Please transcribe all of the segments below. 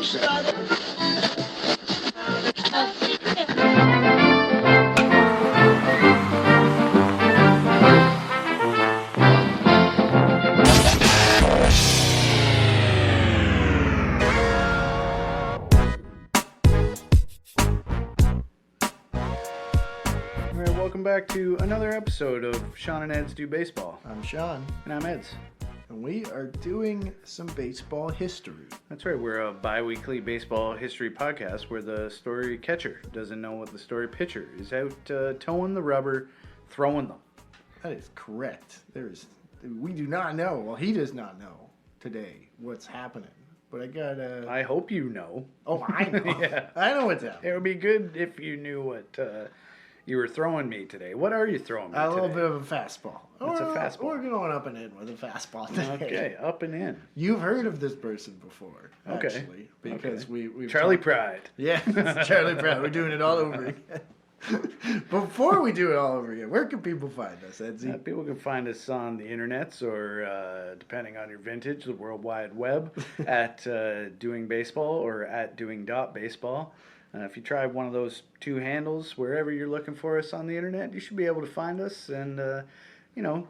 Welcome back to another episode of Sean and Ed's Do Baseball. I'm Sean. And I'm Ed's. And we are doing some baseball history. That's right, we're a bi-weekly baseball history podcast where the story catcher doesn't know what the story pitcher is out towing the rubber, throwing them. That is correct. We do not know, well, he does not know today what's happening. But I hope you know. Oh, I know. Yeah. I know what's happening. It would be good if you knew what you were throwing me today. What are you throwing me today? A little bit of a fastball. It's a fastball. We're going up and in with a fastball today. Okay, up and in. You've heard of this person before, okay. Actually, because we've Charlie Pride. Yeah, it's Charlie Pride. We're doing it all over again. Before we do it all over again, where can people find us, Edsy? People can find us on the internets or, depending on your vintage, the World Wide Web at Doing Baseball or at Doing.Baseball. If you try one of those two handles, wherever you're looking for us on the internet, you should be able to find us and,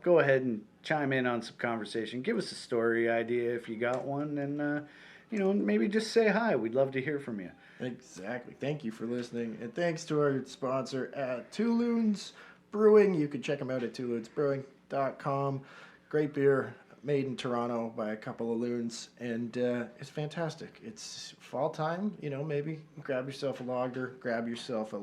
go ahead and chime in on some conversation. Give us a story idea if you got one and, maybe just say hi. We'd love to hear from you. Exactly. Thank you for listening. And thanks to our sponsor at Two Loons Brewing. You can check them out at twoloonsbrewing.com. Great beer. Made in Toronto by a couple of loons, and it's fantastic. It's fall time, maybe grab yourself a lager, grab yourself a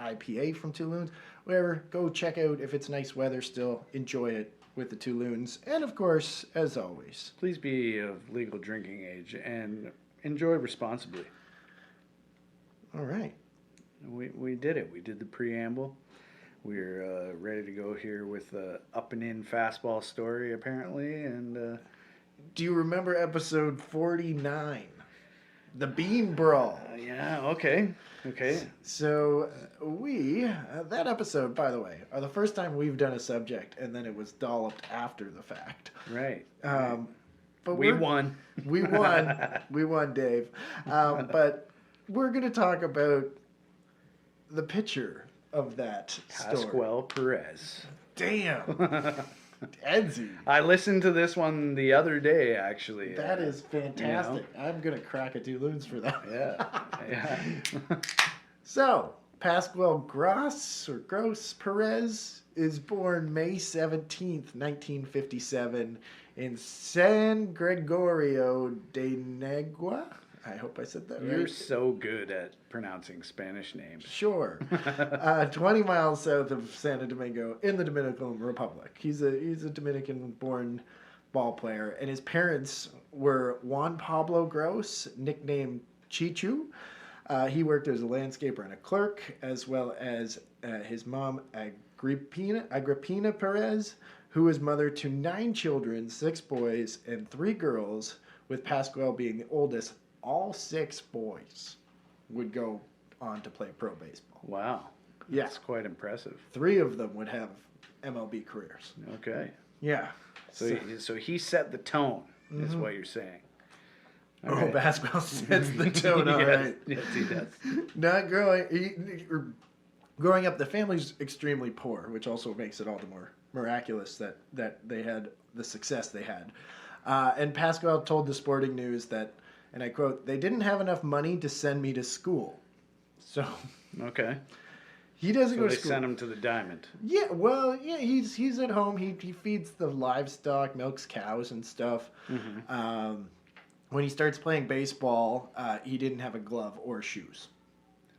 IPA from Two Loons, whatever. Go check out if it's nice weather still. Enjoy it with the Two Loons, and of course, as always, please be of legal drinking age and enjoy responsibly. All right, we did it. We did the preamble. We're ready to go here with the up and in fastball story, apparently. And do you remember episode 49, the Bean Brawl? Yeah. Okay. So that episode, by the way, are the first time we've done a subject, and then it was dolloped after the fact. Right. But we won. We won, Dave. But we're going to talk about the pitcher of that story. Pascual Perez. Damn. Edsy. I listened to this one the other day, actually. That is fantastic. I'm going to crack a Two Loons for that. Yeah. So, Pascual Gross Perez is born May 17th, 1957 in San Gregorio de Negua. I hope I said that right. You're so good at pronouncing Spanish names. Sure. 20 miles south of Santo Domingo in the Dominican Republic. He's a Dominican-born ball player, and his parents were Juan Pablo Gross, nicknamed Chichu. He worked as a landscaper and a clerk, as well as his mom, Agrippina Perez, who was mother to 9 children, 6 boys and 3 girls, with Pascual being the oldest. All 6 boys would go on to play pro baseball. Wow. Yeah. That's quite impressive. 3 of them would have MLB careers. Okay. Yeah. So he set the tone, is what you're saying. All right. Pascual sets the tone, all right. Yes, he does. Not growing up, the family's extremely poor, which also makes it all the more miraculous that they had the success they had. And Pascual told the Sporting News that, and I quote, "They didn't have enough money to send me to school." So, okay. He doesn't go to school. school. They sent him to the Diamond. Yeah, well, yeah, he's at home. He feeds the livestock, milks cows and stuff. Mm-hmm. When he starts playing baseball, he didn't have a glove or shoes.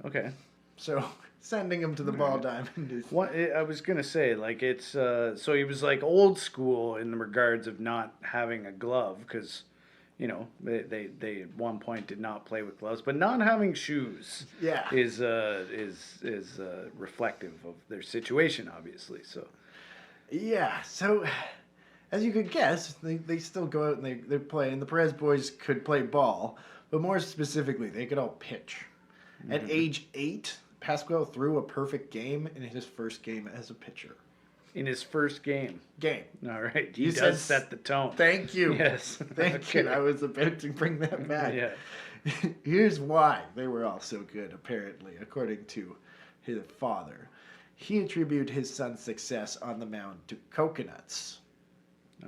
Okay. So sending him to the ball diamond is... What I was gonna say, like it's so he was like old school in the regards of not having a glove because. They at one point did not play with gloves, but not having shoes is reflective of their situation, obviously. So, yeah. So, as you could guess, they still go out and they play, and the Perez boys could play ball, but more specifically, they could all pitch. Mm-hmm. At age 8, Pascual threw a perfect game in his first game as a pitcher. In his first game. All right. He does set the tone. Thank you. Yes. Thank you. I was about to bring that back. Yeah. Here's why they were all so good, apparently, according to his father. He attributed his son's success on the mound to coconuts,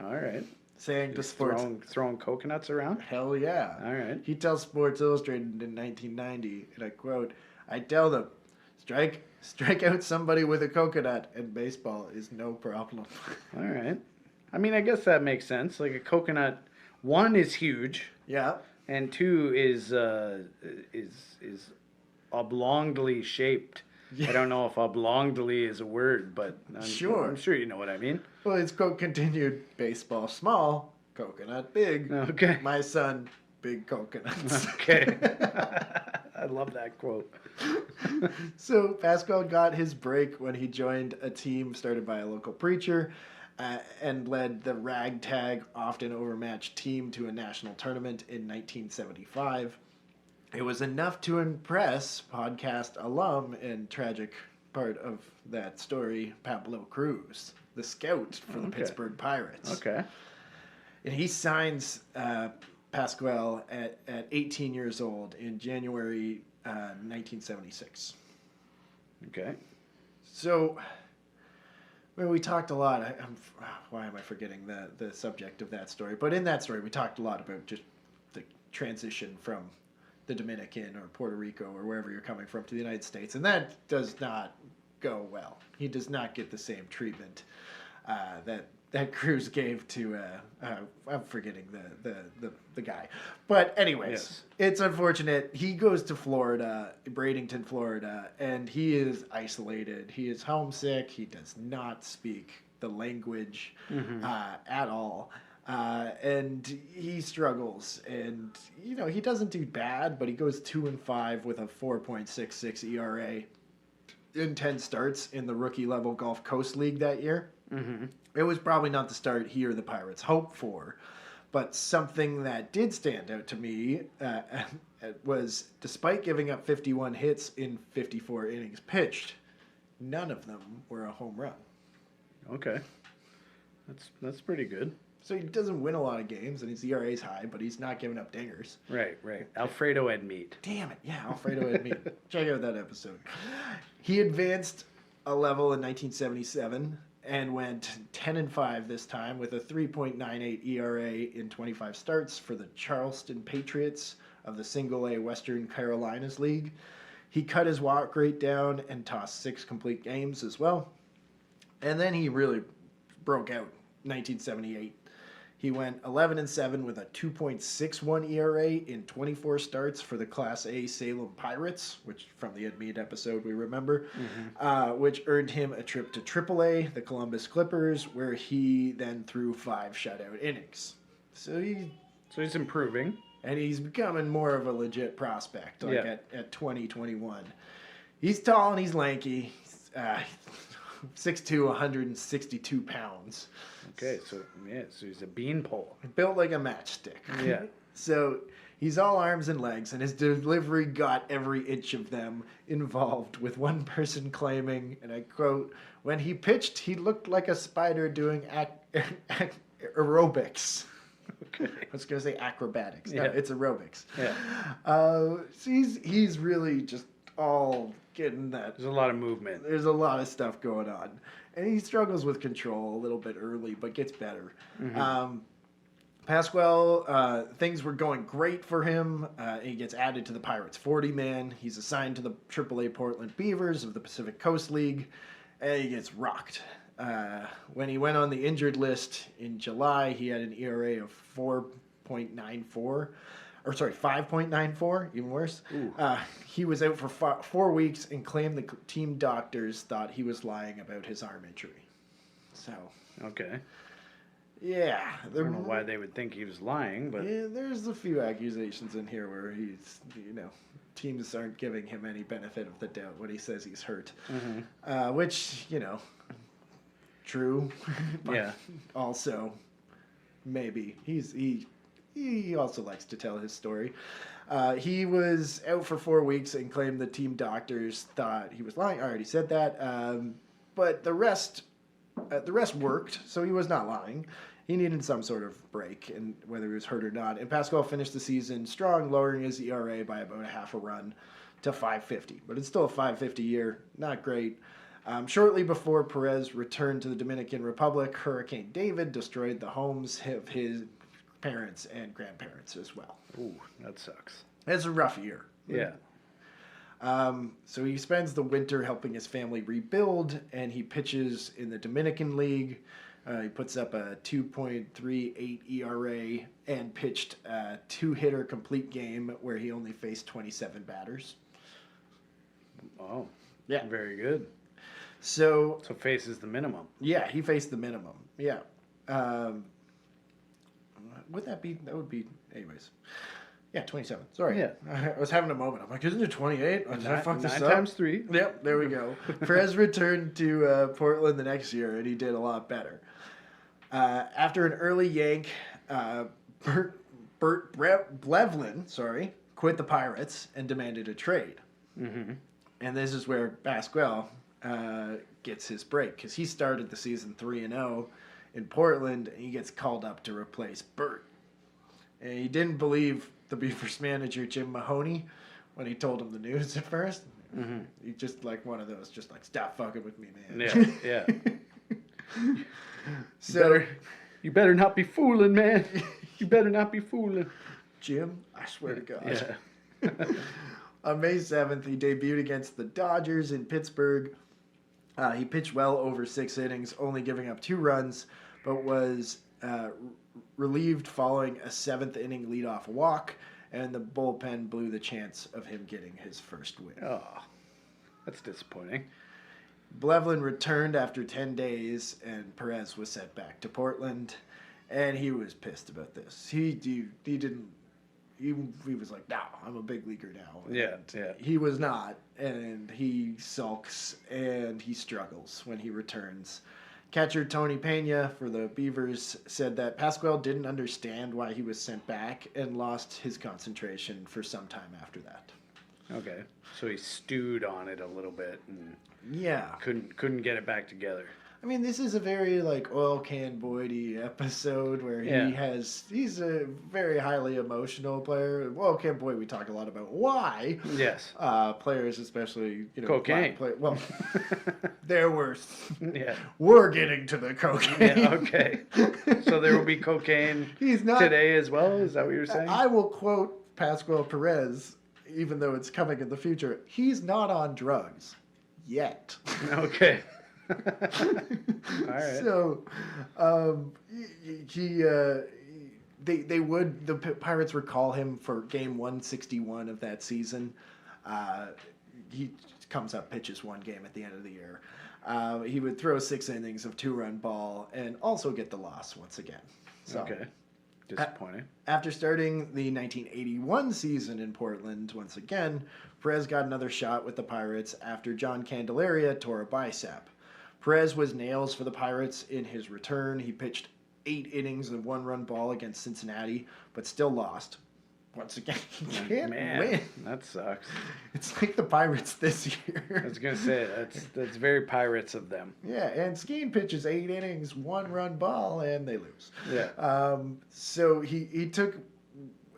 All right. saying to He's Sports, throwing coconuts around. hell yeah. All right. He tells Sports Illustrated in 1990, and I quote, I tell them, strike out somebody with a coconut, and baseball is no problem. All right. I mean, I guess that makes sense. Like a coconut, one is huge, Yeah. and two is oblongly shaped. Yeah. I don't know if oblongly is a word, but Sure. I'm sure you know what I mean. Well, his quote continued, baseball small, coconut big. Okay. My son, big coconuts. Okay. I love that quote. So Pascual got his break when he joined a team started by a local preacher and led the ragtag, often overmatched team to a national tournament in 1975. It was enough to impress podcast alum and tragic part of that story, Pablo Cruz, the scout for the Pittsburgh Pirates. Okay. And he signs Pascual at 18 years old in January 1976. Okay. So, well, we talked a lot. Why am I forgetting the subject of that story? But in that story, we talked a lot about just the transition from the Dominican or Puerto Rico or wherever you're coming from to the United States, and that does not go well. He does not get the same treatment that Cruz gave to I'm forgetting the guy, but anyways, Yes. It's unfortunate. He goes to Florida, Bradenton, Florida, and he is isolated. He is homesick. He does not speak the language at all. And he struggles, and he doesn't do bad, but he goes 2-5 with a 4.66 ERA in 10 starts in the rookie level Gulf Coast League that year. Mm-hmm. It was probably not the start he or the Pirates hoped for, but something that did stand out to me was, despite giving up 51 hits in 54 innings pitched, none of them were a home run. Okay. That's pretty good. So he doesn't win a lot of games, and his ERA's high, but he's not giving up dingers. Right. Alfredo and meat. Damn it, yeah, Alfredo had me. Check out that episode. He advanced a level in 1977 and went 10-5 this time with a 3.98 ERA in 25 starts for the Charleston Patriots of the Single A Western Carolinas League. He cut his walk rate down and tossed 6 complete games as well. And then he really broke out 1978. He went 11-7 with a 2.61 ERA in 24 starts for the Class A Salem Pirates, which from the Ed Mead episode we remember, which earned him a trip to AAA, the Columbus Clippers, where he then threw 5 shutout innings. So he's improving. And he's becoming more of a legit prospect, at 2021. He's tall and he's lanky. 6'2", 162 pounds. Okay, so he's a beanpole. Built like a matchstick. Yeah. So he's all arms and legs, and his delivery got every inch of them involved, with one person claiming, and I quote, when he pitched, he looked like a spider doing aerobics. Okay. I was going to say acrobatics. No, Yeah. it's aerobics. Yeah. So he's really just all getting that. There's a lot of movement. There's a lot of stuff going on. And he struggles with control a little bit early, but gets better. Mm-hmm. Pascual, things were going great for him. He gets added to the Pirates 40-man. He's assigned to the AAA Portland Beavers of the Pacific Coast League, and he gets rocked. When he went on the injured list in July, he had an ERA of 5.94, even worse. He was out for 4 weeks and claimed the team doctors thought he was lying about his arm injury. So, Okay. yeah. I don't know why they would think he was lying, but Yeah, there's a few accusations in here where he's, teams aren't giving him any benefit of the doubt when he says he's hurt. Which, true. But yeah. Also, maybe. He also likes to tell his story. He was out for 4 weeks and claimed the team doctors thought he was lying. I already said that. But the rest worked, so he was not lying. he needed some sort of break, and whether he was hurt or not. And Pascual finished the season strong, lowering his ERA by about a half a run to 5.50. But it's still a 5.50 year, not great. Shortly before Perez returned to the Dominican Republic, Hurricane David destroyed the homes of his parents and grandparents as well. Ooh, that sucks. It's a rough year. Yeah. So he spends the winter helping his family rebuild, and he pitches in the Dominican League. He puts up a 2.38 ERA and pitched a 2-hitter complete game where he only faced 27 batters. Oh, yeah, very good. So faces the minimum. Yeah, he faced the minimum. Yeah. Would that be? That would be. Anyways. Yeah, 27. Sorry. Yeah. I was having a moment. I'm like, isn't it 28? Did I fuck this up? 9 times 3. Yep, there we go. Perez returned to Portland the next year, and he did a lot better. After an early yank, Bert Blevlin, quit the Pirates and demanded a trade. Mm-hmm. And this is where Pascual gets his break, because he started the season 3-0 in Portland, and he gets called up to replace Bert. And he didn't believe the Beavers manager, Jim Mahoney, when he told him the news at first. Mm-hmm. He just like one of those, just like, stop fucking with me, man. Yeah. So you better not be fooling, man. You better not be fooling. Jim, I swear to God. Yeah. On May 7th, he debuted against the Dodgers in Pittsburgh. He pitched well over 6 innings, only giving up 2 runs, but was relieved following a 7th inning leadoff walk, and the bullpen blew the chance of him getting his first win. Oh, that's disappointing. Blevlin returned after 10 days, and Perez was sent back to Portland, and he was pissed about this. He didn't. He was like, no, I'm a big leaguer now. And Yeah. He was not, and he sulks, and he struggles when he returns. Catcher Tony Pena for the Beavers said that Pascual didn't understand why he was sent back and lost his concentration for some time after that. Okay, so he stewed on it a little bit and Yeah. couldn't get it back together. I mean, this is a very, like, oil can Boyd-y episode where he's a very highly emotional player. Oil can Boyd, we talk a lot about why. Yes. Players, especially, cocaine. Well, they're worse. Yeah. We're getting to the cocaine. Yeah, okay. So there will be cocaine today as well? Is that what you're saying? I will quote Pascual Perez, even though it's coming in the future. He's not on drugs yet. Okay. All right. So, the Pirates recall him for game 161 of that season. He comes up, pitches 1 game at the end of the year. He would throw 6 innings of 2-run ball and also get the loss once again. So, okay. Disappointing. After starting the 1981 season in Portland once again, Perez got another shot with the Pirates after John Candelaria tore a bicep. Perez was nails for the Pirates in his return. He pitched 8 innings of 1-run ball against Cincinnati, but still lost. Once again, he can't win. That sucks. It's like the Pirates this year. I was going to say, that's very Pirates of them. Yeah, and Skeen pitches 8 innings, 1-run ball, and they lose. Yeah. So he took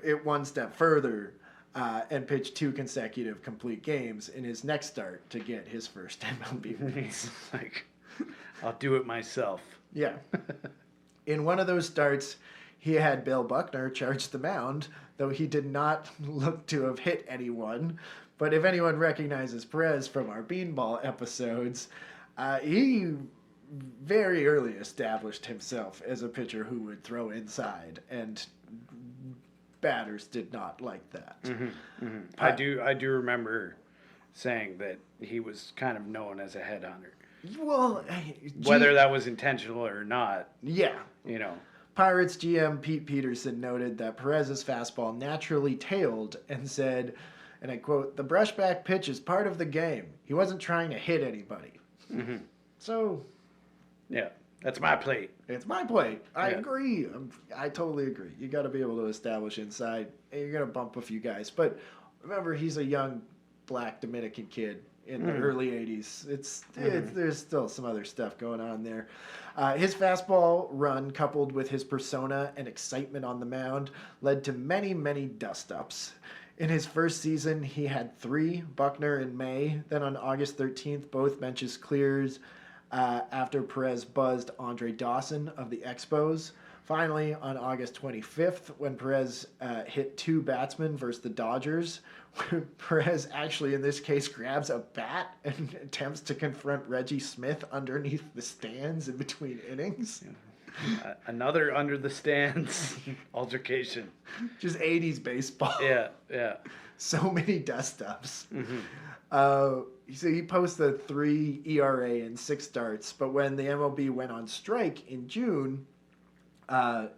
it one step further and pitched 2 consecutive complete games in his next start to get his first MLB wins. Like, I'll do it myself. Yeah. In one of those starts, he had Bill Buckner charge the mound, though he did not look to have hit anyone. But if anyone recognizes Perez from our Beanball episodes, he very early established himself as a pitcher who would throw inside, and batters did not like that. Mm-hmm, mm-hmm. I do remember saying that he was kind of known as a headhunter. Well, whether that was intentional or not. Yeah. Pirates GM Pete Peterson noted that Perez's fastball naturally tailed and said, and I quote, "The brushback pitch is part of the game. He wasn't trying to hit anybody." Mm-hmm. So, yeah, that's my plate. It's my plate. I agree. I totally agree. You got to be able to establish inside, and you're going to bump a few guys. But remember, he's a young black Dominican kid in the early 80s. There's still some other stuff going on there. His fastball run, coupled with his persona and excitement on the mound, led to many, many dust-ups. In his first season, he had 3, Buckner in May. Then on August 13th, both benches clears after Perez buzzed Andre Dawson of the Expos. Finally, on August 25th, when Perez hit 2 batsmen versus the Dodgers, Perez actually, in this case, grabs a bat and attempts to confront Reggie Smith underneath the stands in between innings. Another under the stands altercation. Just 80s baseball. Yeah. So many dust-ups. So he posts a 3 ERA in 6 starts, but when the MLB went on strike in June, when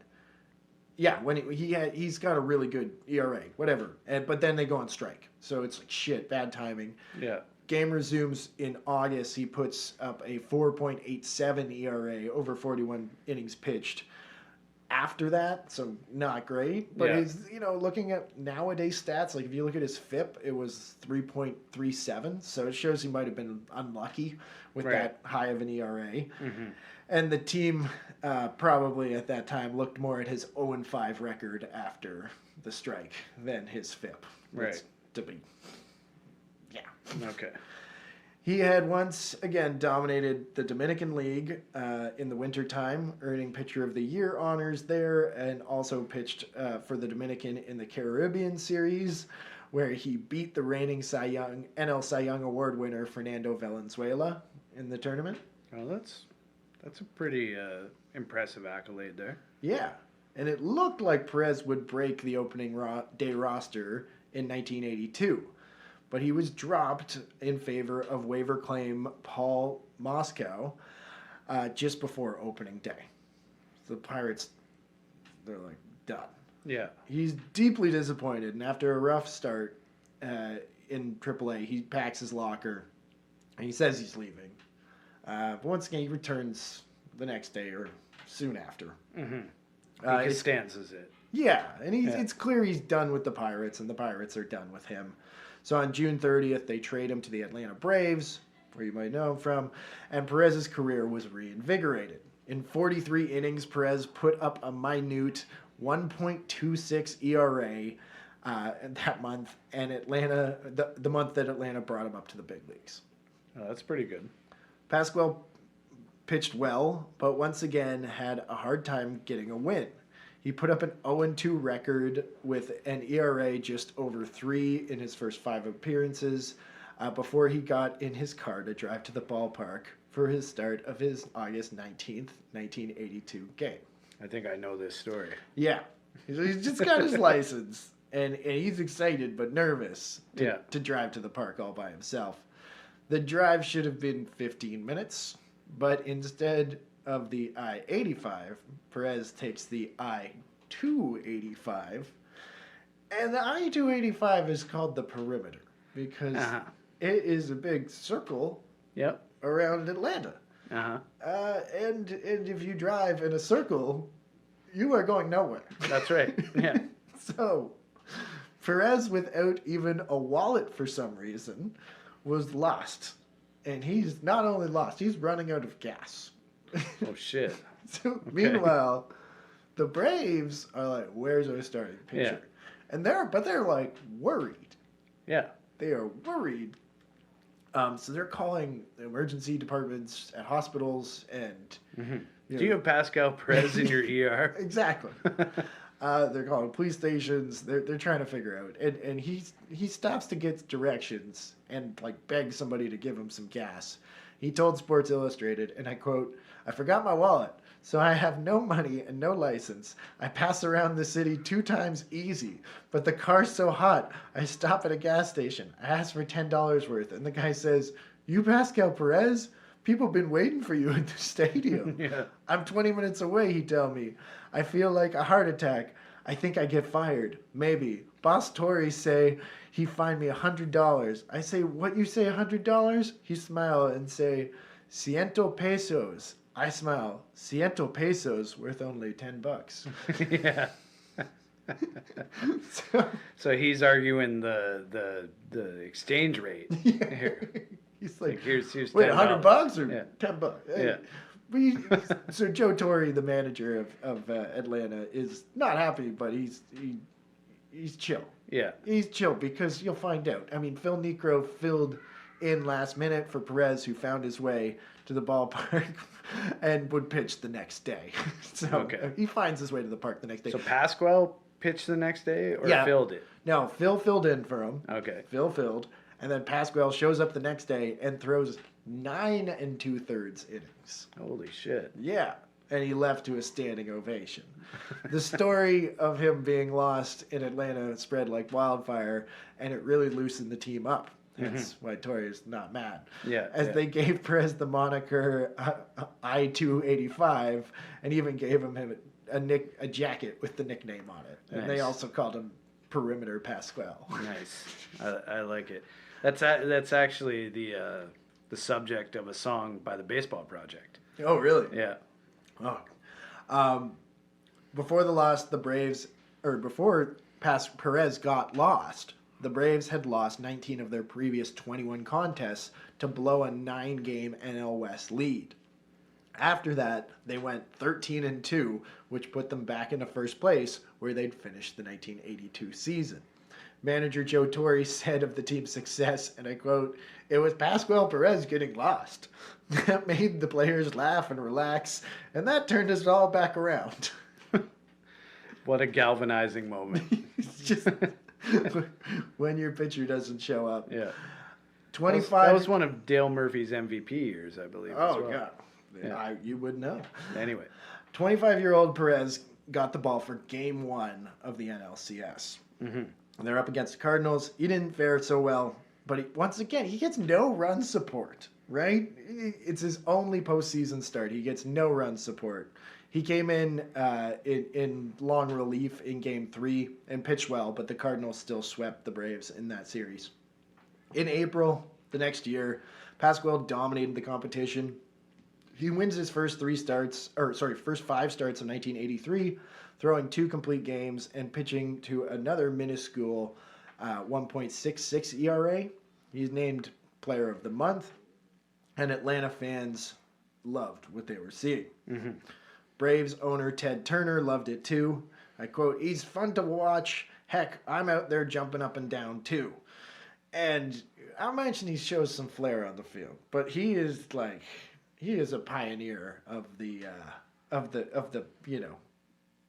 he's got a really good ERA, whatever. But then they go on strike, so it's like shit, bad timing. Yeah. Game resumes in August. He puts up a 4.87 ERA over 41 innings pitched. After that, so not great. But his, looking at nowadays stats, like if you look at his FIP, it was 3.37. So it shows he might have been unlucky with that high of an ERA. And the team probably at that time looked more at his 0-5 record after the strike than his FIP. Right. To be. Yeah. Okay. He had once again dominated the Dominican League in the wintertime, earning Pitcher of the Year honors there, and also pitched for the Dominican in the Caribbean Series, where he beat the reigning NL Cy Young Award winner Fernando Valenzuela in the tournament. Well, that's a pretty impressive accolade there. Yeah, and it looked like Perez would break the opening day roster in 1982. But he was dropped in favor of waiver claim Paul Moscow just before opening day. The Pirates, they're like, done. Yeah. He's deeply disappointed, and after a rough start in AAA, he packs his locker, and he says he's leaving. But once again, he returns the next day or soon after. He stands as it. Yeah, and it's clear he's done with the Pirates, and the Pirates are done with him. So on June 30th, they trade him to the Atlanta Braves, where you might know him from, and Perez's career was reinvigorated. In 43 innings, Perez put up a minute 1.26 ERA that month, and Atlanta, the month that Atlanta brought him up to the big leagues. Oh, that's pretty good. Pascual pitched well, but once again had a hard time getting a win. He put up an 0-2 record with an ERA just over 3 in his first 5 appearances before he got in his car to drive to the ballpark for his start of his August 19th, 1982 game. I think I know this story. Yeah. He's just got his license, and he's excited but nervous to drive to the park all by himself. The drive should have been 15 minutes, but instead of the I-85, Perez takes the I-285, and the I-285 is called the perimeter because it is a big circle around Atlanta. And if you drive in a circle, you are going nowhere. That's right. Yeah. So Perez, without even a wallet for some reason, was lost. And he's not only lost, he's running out of gas. Oh, shit. So, meanwhile, the Braves are like, where's our starting pitcher? Yeah. And they're like worried. Yeah. They are worried. So they're calling the emergency departments at hospitals and... Do you have Pascual Perez in your ER? Exactly. They're calling police stations. They're trying to figure out. And he stops to get directions and like begs somebody to give him some gas. He told Sports Illustrated, and I quote, "I forgot my wallet, so I have no money and no license. I pass around the city 2 times easy, but the car's so hot, I stop at a gas station. I ask for $10 worth, and the guy says, 'You Pascual Perez? People been waiting for you at the stadium.' Yeah. I'm 20 minutes away, he tell me. I feel like a heart attack. I think I get fired. Maybe. Boss Tory say he fined me $100. I say, 'What you say, $100?' He smile and say, 100 pesos. I smile, 100 pesos worth only $10. Yeah. So he's arguing the exchange rate Yeah. here. He's Like here's wait, $10. $100 or Yeah. $10? Hey. Yeah. But so Joe Torre, the manager of Atlanta, is not happy, but he's chill. Yeah. He's chill because you'll find out. I mean, Phil Niekro filled in last minute for Perez, who found his way to the ballpark and would pitch the next day. So Okay. he finds his way to the park the next day. So Pascual pitched the next day or Yeah. filled it? No, Phil filled in for him. Okay. Phil filled, and then Pascual shows up the next day and throws 9 2/3 innings. Holy shit. Yeah, and he left to a standing ovation. The story of him being lost in Atlanta spread like wildfire, and it really loosened the team up. That's why Torre is not mad. Yeah. As they gave Perez the moniker I-285, and even gave him a jacket with the nickname on it. And they Nice. also called him Perimeter Pascual. Nice. I like it. That's actually the subject of a song by the Baseball Project. Oh, really? Yeah. Oh. Before the loss, the Braves, or before Perez got lost, the Braves had lost 19 of their previous 21 contests to blow a 9-game NL West lead. After that, they went 13-2, which put them back into first place, where they'd finished the 1982 season. Manager Joe Torre said of the team's success, and I quote, "It was Pascual Perez getting lost. That made the players laugh and relax, and that turned us all back around." What a galvanizing moment. It's just when your pitcher doesn't show up. Yeah. 25. That was one of Dale Murphy's MVP years, I believe. as Oh, well. God. Yeah. You would know. Anyway. 25-year-old Perez got the ball for Game 1 of the NLCS. They're up against the Cardinals. He didn't fare so well, but once again, he gets no run support, right? It's his only postseason start. He gets no run support. He came in long relief in Game 3 and pitched well, but the Cardinals still swept the Braves in that series. In April, the next year, Pascual dominated the competition. He wins his first 5 starts of 1983, throwing 2 complete games and pitching to another minuscule 1.66 ERA. He's named Player of the Month, and Atlanta fans loved what they were seeing. Braves owner Ted Turner loved it too. I quote, "He's fun to watch. Heck, I'm out there jumping up and down too." And I'll mention he shows some flair on the field, but he is a pioneer of the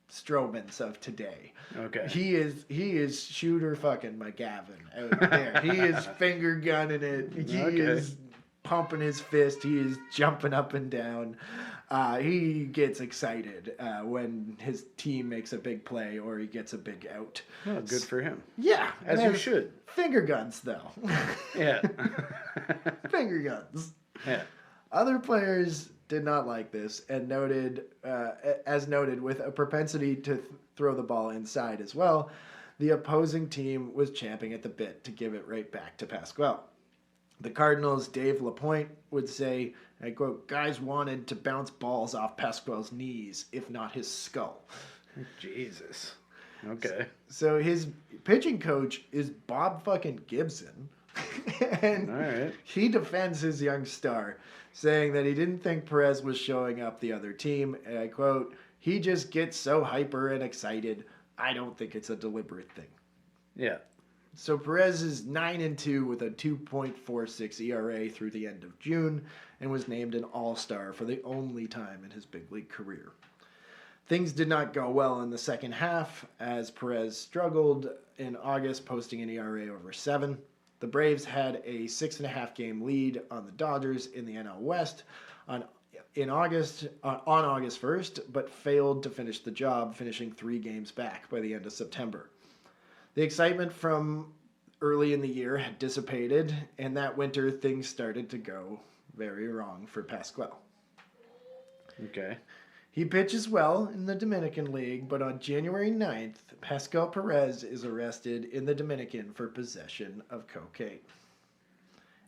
Strowmans of today. Okay. He is shooter fucking McGavin out there. He is finger gunning it. He is pumping his fist. He is jumping up and down. He gets excited when his team makes a big play or he gets a big out. Oh, good for him. Yeah. As you should. Finger guns, though. Yeah. Finger guns. Yeah. Other players did not like this and noted with a propensity to throw the ball inside as well, the opposing team was champing at the bit to give it right back to Pascual. The Cardinals' Dave LaPointe would say, I quote, "Guys wanted to bounce balls off Pascual's knees, if not his skull." Jesus. Okay. So his pitching coach is Bob fucking Gibson. And All right. he defends his young star, saying that he didn't think Perez was showing up the other team. And I quote, "He just gets so hyper and excited. I don't think it's a deliberate thing." Yeah. So Perez is 9-2 with a 2.46 ERA through the end of June and was named an All-Star for the only time in his big league career. Things did not go well in the second half as Perez struggled in August, posting an ERA over 7. The Braves had a 6.5 game lead on the Dodgers in the NL West on August 1st, but failed to finish the job, finishing 3 games back by the end of September. The excitement from early in the year had dissipated, and that winter things started to go very wrong for Pascual. Okay. He pitches well in the Dominican League, but on January 9th, Pascual Perez is arrested in the Dominican for possession of cocaine.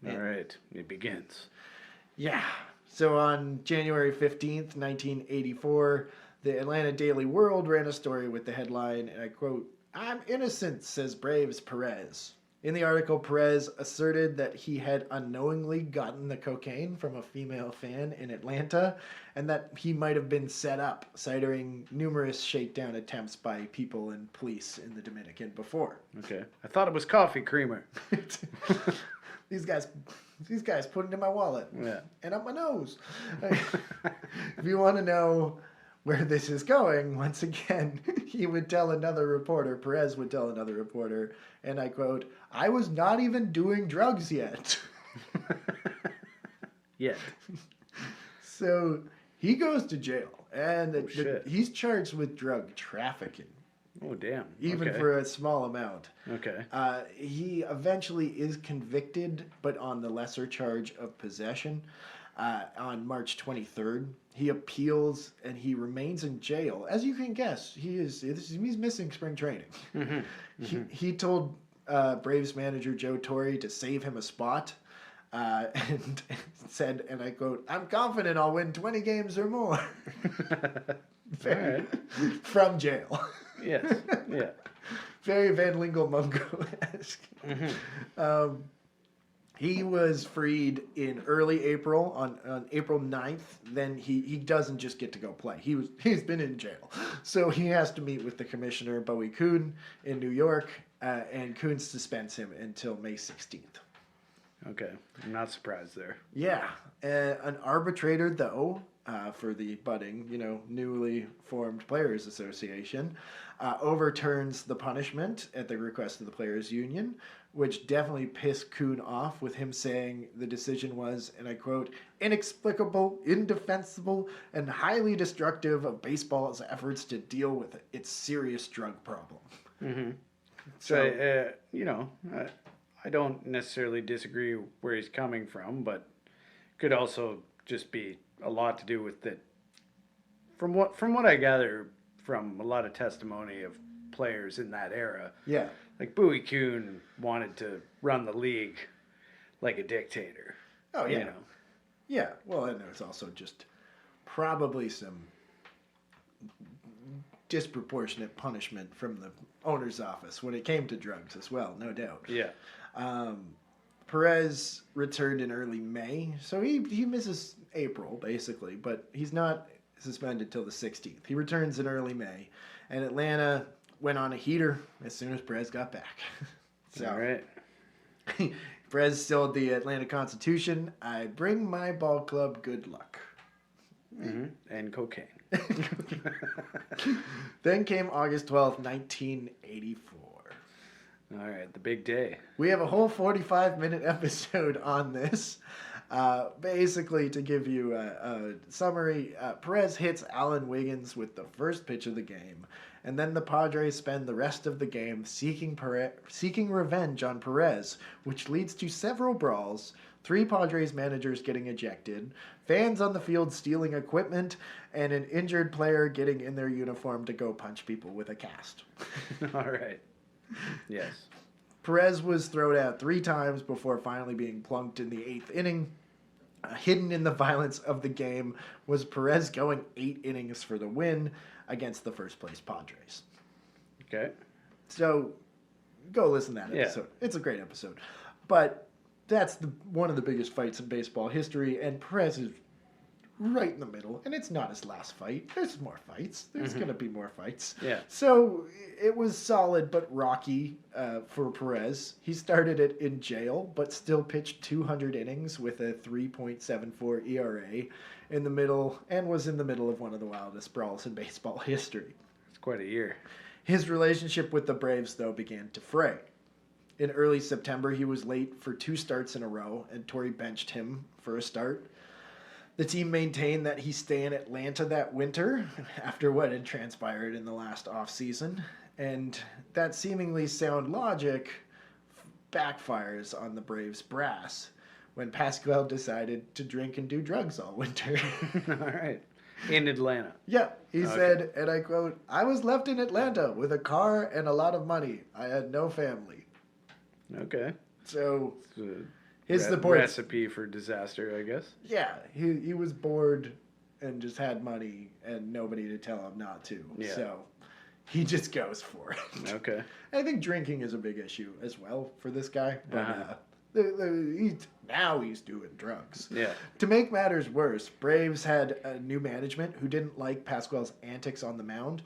All right. It begins. Yeah. So on January 15th, 1984, The Atlanta Daily World ran a story with the headline, and I quote, "I'm innocent," says Braves Perez. In the article, Perez asserted that he had unknowingly gotten the cocaine from a female fan in Atlanta and that he might have been set up, citing numerous shakedown attempts by people and police in the Dominican before. Okay. I thought it was coffee creamer. These guys put it in my wallet. Yeah. And up my nose. If you want to know where this is going, once again, Perez would tell another reporter, and I quote, "I was not even doing drugs yet." Yet. So he goes to jail, and Shit. he's charged with drug trafficking. Oh, damn. Even Okay. for a small amount. Okay. He eventually is convicted, but on the lesser charge of possession. On March 23rd, he appeals and he remains in jail. As you can guess, he's missing spring training. Mm-hmm. He told Braves manager Joe Torre to save him a spot. And said, and I quote, "I'm confident I'll win 20 games or more." All right. From jail. Yes. Yeah. Very Van Lingle Mungo-esque. Mm-hmm. He was freed in early April, on April 9th. Then he doesn't just get to go play. He's been in jail. So he has to meet with the commissioner, Bowie Kuhn, in New York, and Kuhn suspends him until May 16th. Okay. I'm not surprised there. Yeah. An arbitrator, though, for the budding, newly formed Players Association, overturns the punishment at the request of the Players Union, which definitely pissed Kuhn off, with him saying the decision was, and I quote, "inexplicable, indefensible, and highly destructive of baseball's efforts to deal with its serious drug problem." Mm-hmm. So, I don't necessarily disagree where he's coming from, but could also just be a lot to do with that. From what I gather from a lot of testimony of players in that era, Yeah. like Bowie Kuhn wanted to run the league like a dictator. Oh, yeah. You know? Yeah. Well, and there's also just probably some disproportionate punishment from the owner's office when it came to drugs as well, no doubt. Yeah. Perez returned in early May, so he misses April, basically, but he's not suspended till the 16th. He returns in early May, and Atlanta went on a heater as soon as Perez got back. So, All right. Perez still at the Atlanta Constitution. "I bring my ball club good luck." Mm-hmm. And cocaine. Then came August 12th, 1984. All right, the big day. We have a whole 45-minute episode on this. Basically, to give you a summary, Perez hits Alan Wiggins with the first pitch of the game, and then the Padres spend the rest of the game seeking revenge on Perez, which leads to several brawls, 3 Padres managers getting ejected, fans on the field stealing equipment, and an injured player getting in their uniform to go punch people with a cast. All right. Yes. Perez was thrown out 3 times before finally being plunked in the 8th inning. Hidden in the violence of the game was Perez going 8 innings for the win against the first place Padres. Okay. So go listen to that episode. It's a great episode. But that's one of the biggest fights in baseball history, and Perez is right in the middle, and it's not his last fight. There's more fights. There's going to be more fights. Yeah. So it was solid but rocky for Perez. He started it in jail, but still pitched 200 innings with a 3.74 ERA in the middle, and was in the middle of one of the wildest brawls in baseball history. It's quite a year. His relationship with the Braves, though, began to fray. In early September, he was late for 2 starts in a row, and Torre benched him for a start. The team maintained that he stay in Atlanta that winter after what had transpired in the last offseason, and that seemingly sound logic backfires on the Braves brass when Pascual decided to drink and do drugs all winter. All right. In Atlanta. Yeah, he said, and I quote, "I was left in Atlanta with a car and a lot of money. I had no family." Okay. So It's a his support recipe for disaster, I guess. Yeah, he was bored and just had money and nobody to tell him not to. Yeah. So he just goes for it. Okay. I think drinking is a big issue as well for this guy. But Uh-huh. now he's doing drugs. Yeah. To make matters worse, Braves had a new management who didn't like Pascual's antics on the mound.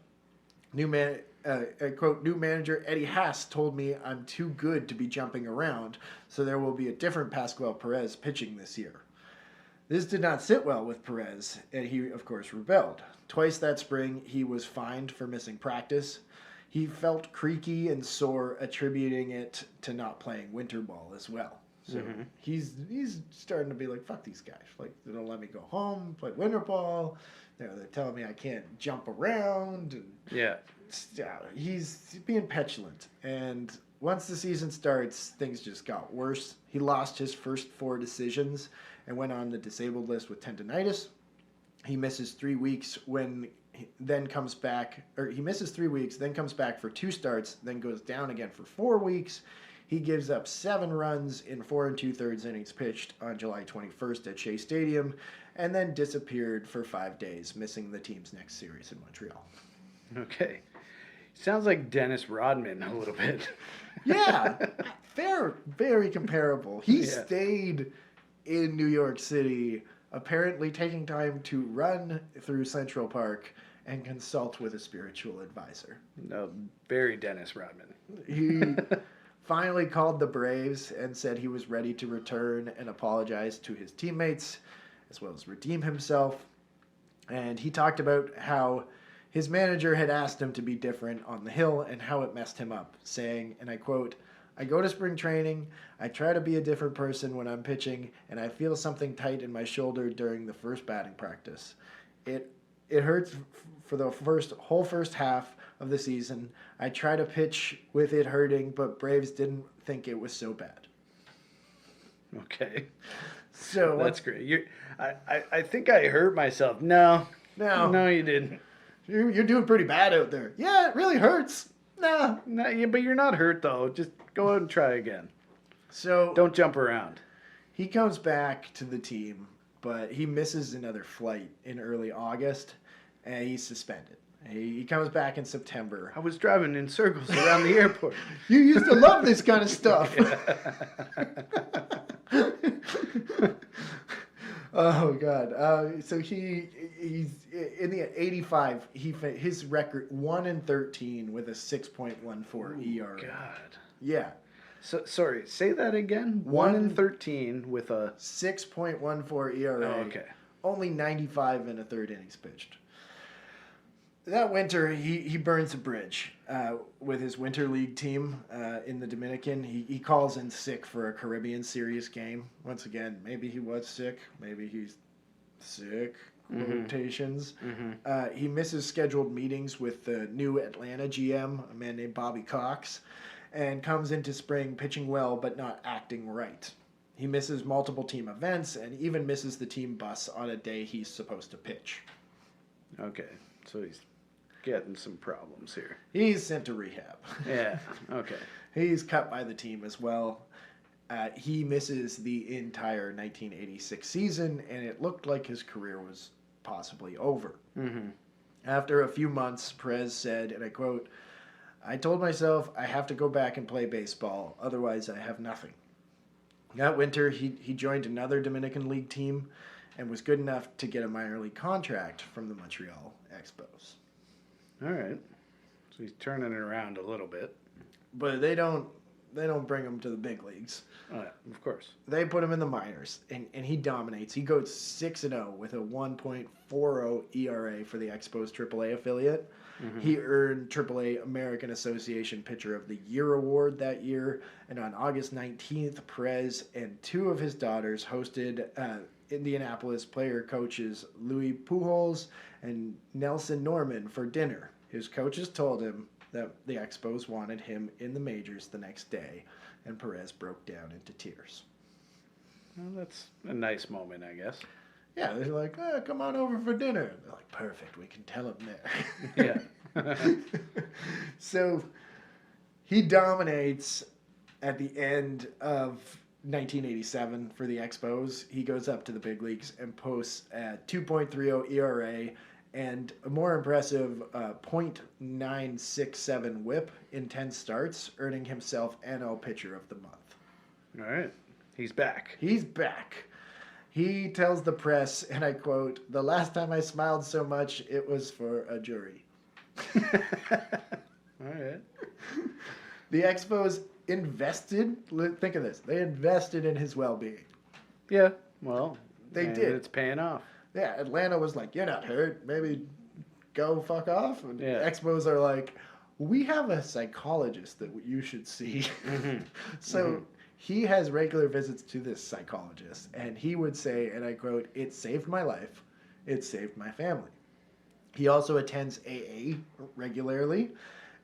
Quote, new manager Eddie Haas told me I'm too good to be jumping around, so there will be a different Pascual Perez pitching this year. This did not sit well with Perez, and he, of course, rebelled. Twice that spring, he was fined for missing practice. He felt creaky and sore, attributing it to not playing winter ball as well. So he's starting to be like, fuck these guys. Like, they don't let me go home, play winter ball. They're telling me I can't jump around. And Yeah. he's being petulant. And once the season starts, things just got worse. He lost his first 4 decisions and went on the disabled list with tendonitis. He misses 3 weeks then comes back, or he misses 3 weeks, then comes back for 2 starts, then goes down again for 4 weeks. He gives up 7 runs in 4 2/3 innings pitched on July 21st at Shea Stadium, and then disappeared for 5 days, missing the team's next series in Montreal. Okay. Sounds like Dennis Rodman a little bit. Yeah, they're very comparable. He Yeah. stayed in New York City, apparently taking time to run through Central Park and consult with a spiritual advisor. No, very Dennis Rodman. He finally called the Braves and said he was ready to return and apologize to his teammates, as well as redeem himself. And he talked about how his manager had asked him to be different on the hill and how it messed him up, saying, and I quote, I go to spring training, I try to be a different person when I'm pitching, and I feel something tight in my shoulder during the first batting practice. It hurts for the whole first half of the season. I try to pitch with it hurting, but Braves didn't think it was so bad. Okay. So That's great. I think I hurt myself. No, you didn't. you're doing pretty bad out there. Yeah, it really hurts. Nah. No, yeah, but you're not hurt though. Just go out and try again. So Don't jump around. he comes back to the team, but he misses another flight in early August, and he's suspended. He comes back in September. I was driving in circles around the airport. You used to love this kind of stuff. Oh God! So he's in the 85. His record 1-13 with a 6.14 ERA. God. Yeah, So sorry. Say that again. 1-13 with a 6.14 ERA. Oh, okay. Only 95 and a third innings pitched. That winter, he burns a bridge with his winter league team in the Dominican. He calls in sick for a Caribbean Series game. Once again, maybe he was sick. Maybe he's sick. Quotations. He misses scheduled meetings with the new Atlanta GM, a man named Bobby Cox, and comes into spring pitching well but not acting right. He misses multiple team events and even misses the team bus on a day he's supposed to pitch. Okay. So he's getting some problems here. He's sent to rehab. Yeah. Okay. He's cut by the team as well. He misses the entire 1986 season, and it looked like his career was possibly over. After a few months, Perez said, and I quote, I told myself I have to go back and play baseball, otherwise I have nothing. That winter, he joined another Dominican League team and was good enough to get a minor league contract from the Montreal Expos. All right. So he's turning it around a little bit. But they don't bring him to the big leagues. Yeah, of course. They put him in the minors, and he dominates. He goes 6-0 with a 1.40 ERA for the Expos AAA affiliate. He earned AAA American Association Pitcher of the Year award that year. And on August 19th, Perez and 2 of his daughters hosted Indianapolis player coaches Louis Pujols and Nelson Norman for dinner. His coaches told him that the Expos wanted him in the majors the next day, and Perez broke down into tears. Well, that's a nice moment, I guess. Yeah, they're like, come on over for dinner. They're like, perfect, we can tell him there. Yeah. So he dominates at the end of 1987 for the Expos. He goes up to the big leagues and posts a 2.30 ERA and a more impressive .967 WHIP in 10 starts, earning himself NL Pitcher of the Month. All right. He's back. He's back. He tells the press, and I quote, "The last time I smiled so much, it was for a jury." All right. The Expos invested, think of this, they invested in his well-being. Yeah. Well, They and did. It's paying off. Yeah, Atlanta was like, "You're not hurt. Maybe go fuck off." And Yeah. the Expos are like, "We have a psychologist that you should see." So he has regular visits to this psychologist, and he would say, and I quote, "It saved my life. It saved my family." He also attends AA regularly,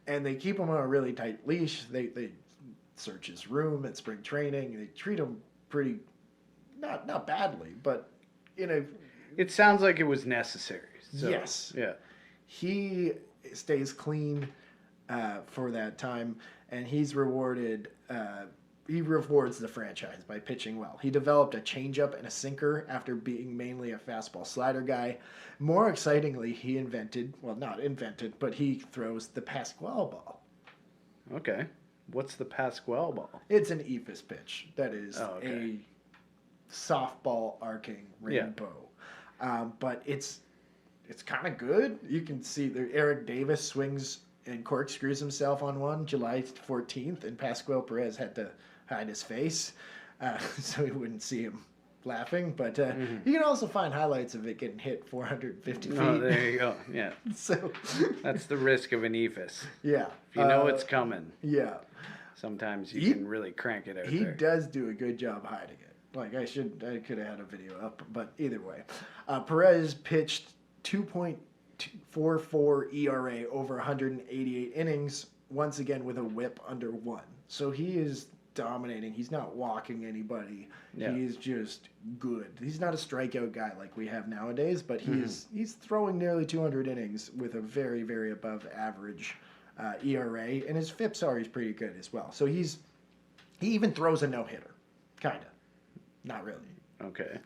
and they keep him on a really tight leash. They search his room at spring training. They treat him pretty, not badly, but It sounds like it was necessary. So, yes. Yeah. He stays clean for that time, and he's rewarded. He rewards the franchise by pitching well. He developed a changeup and a sinker after being mainly a fastball slider guy. More excitingly, he not invented, but he throws the Pascual ball. Okay. What's the Pascual ball? It's an eephus pitch. That is okay. a softball arcing rainbow. But it's kind of good. You can see that Eric Davis swings and corkscrews himself on one July 14th, and Pascual Perez had to hide his face so he wouldn't see him laughing. But you can also find highlights of it getting hit 450 feet. Oh, there you go. Yeah. So That's the risk of an eephus. yeah, If you know it's coming, yeah, sometimes you can really crank it out he there. does do a good job hiding it. Like I could have had a video up, but either way, Perez pitched 2.44 ERA over 188 innings, once again with a WHIP under 1. So he is dominating. He's not walking anybody. Yeah. He is just good. He's not a strikeout guy like we have nowadays, but he's throwing nearly 200 innings with a very, very above average ERA, and his FIP's always pretty good as well. So he even throws a no-hitter, kind of. Not really. Okay.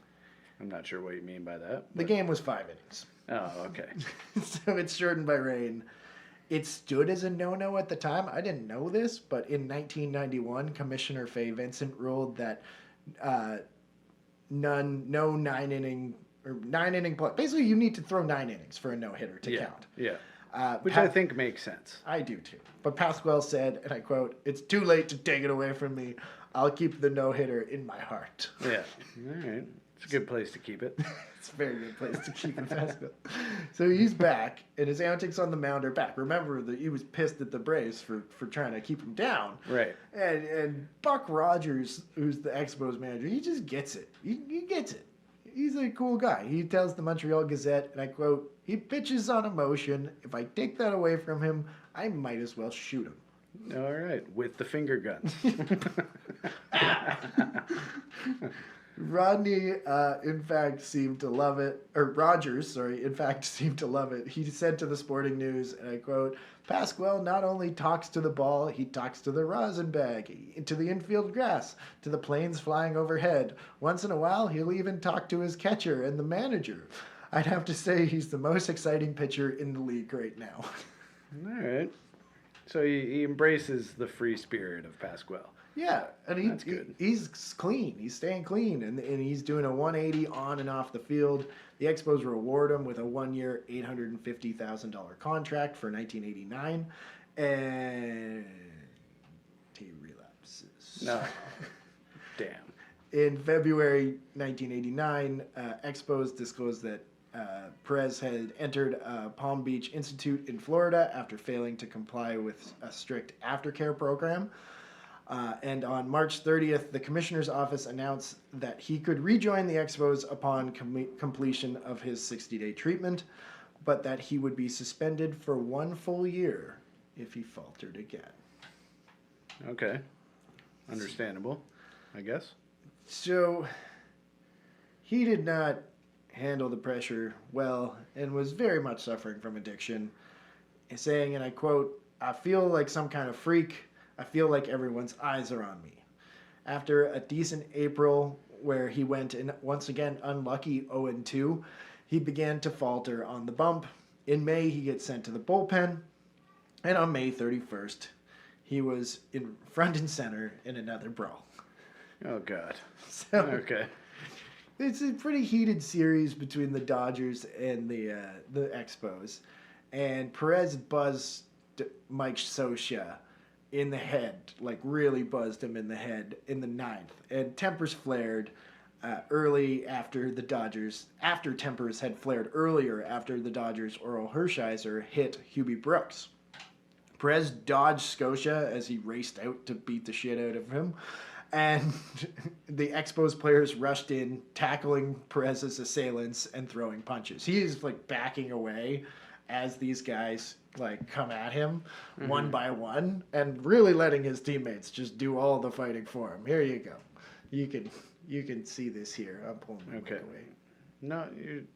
I'm not sure what you mean by that. The game was 5 innings. Oh, okay. So it's shortened by rain. It stood as a no-no at the time. I didn't know this, but in 1991, Commissioner Fay Vincent ruled that no 9-inning or 9-inning play. Basically, you need to throw 9 innings for a no-hitter to count. Yeah. Which I think makes sense. I do too. But Pascual said, and I quote, "It's too late to take it away from me. I'll keep the no-hitter in my heart." Yeah. All right. It's a good place to keep it. It's a very good place to keep him Pascual. So he's back, and his antics on the mound are back. Remember that he was pissed at the Braves for trying to keep him down. Right. And Buck Rogers, who's the Expos manager, he just gets it. He gets it. He's a cool guy. He tells the Montreal Gazette, and I quote, "He pitches on emotion. If I take that away from him, I might as well shoot him." All right. With the finger guns. Rodney, in fact, seemed to love it. Or Rogers, sorry, in fact, seemed to love it. He said to the Sporting News, and I quote, "Pascual not only talks to the ball, he talks to the rosin bag, to the infield grass, to the planes flying overhead. Once in a while, he'll even talk to his catcher and the manager. I'd have to say he's the most exciting pitcher in the league right now." All right. So he embraces the free spirit of Pascual. Yeah, and That's good. He's clean. He's staying clean, and he's doing a 180 on and off the field. The Expos reward him with a 1-year, $850,000 contract for 1989, and he relapses. No. Damn. In February 1989, Expos disclosed that Perez had entered Palm Beach Institute in Florida after failing to comply with a strict aftercare program. And on March 30th, the commissioner's office announced that he could rejoin the Expos upon completion of his 60-day treatment, but that he would be suspended for 1 full year if he faltered again. Okay. Understandable, I guess. So he did not handle the pressure well and was very much suffering from addiction, saying, and I quote, "I feel like some kind of freak. I feel like everyone's eyes are on me." After a decent April where he went in once again unlucky 0-2, he began to falter on the bump. In May, he gets sent to the bullpen, and on May 31st, he was in front and center in another brawl. Oh, God. So Okay. it's a pretty heated series between the Dodgers and the Expos, and Perez buzzed Mike Scioscia in the head, like really buzzed him in the head in the ninth, and tempers flared early after tempers had flared earlier after the Dodgers' Oral Hershiser hit Hubie Brooks. Perez dodged Scioscia as he raced out to beat the shit out of him, and the Expos players rushed in, tackling Perez's assailants and throwing punches. He is like backing away as these guys like come at him one by one, and really letting his teammates just do all the fighting for him. Here you go. You can see this here. I'm pulling the mic away. No, you.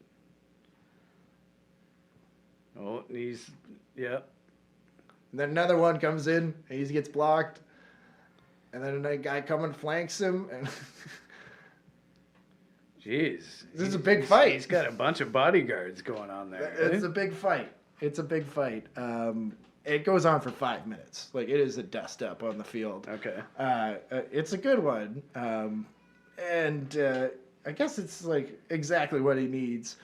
Oh, yep. And then another one comes in, and he gets blocked. And then a guy coming flanks him, and jeez, this is a big fight. He's got a bunch of bodyguards going on there. It's a big fight. It's a big fight. It goes on for 5 minutes. Like, it is a dust up on the field. Okay. It's a good one. And I guess it's like exactly what he needs.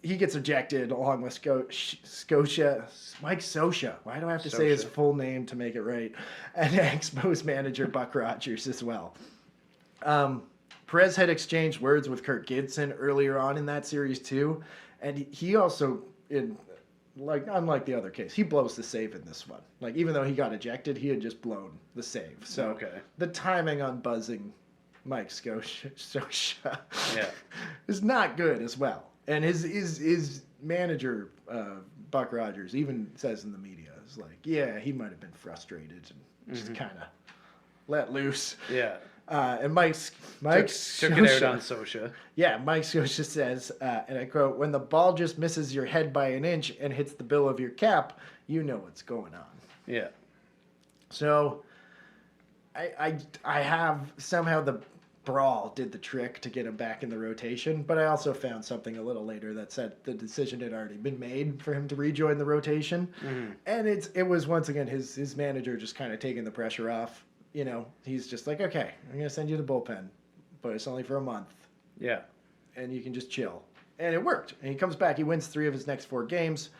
He gets ejected along with Scioscia. Mike Scioscia. Why do I have to say his full name to make it right? And Expos manager Buck Rogers as well. Perez had exchanged words with Kirk Gibson earlier on in that series too, and he also, unlike the other case, he blows the save in this one. Like, even though he got ejected, he had just blown the save. So the timing on buzzing Mike Scioscia is not good as well. And his manager, Buck Rogers, even says in the media, is like, yeah, he might have been frustrated and just kind of let loose. Yeah. And Mike took it out on Scioscia. Yeah, Mike Scioscia says, and I quote, "When the ball just misses your head by an inch and hits the bill of your cap, you know what's going on." Yeah. So I have somehow the brawl did the trick to get him back in the rotation, but I also found something a little later that said the decision had already been made for him to rejoin the rotation. And it was once again his manager just kind of taking the pressure off. You know, he's just like, okay, I'm going to send you to the bullpen, but it's only for a month. Yeah. And you can just chill. And it worked. And he comes back. He wins 3 of his next 4 games.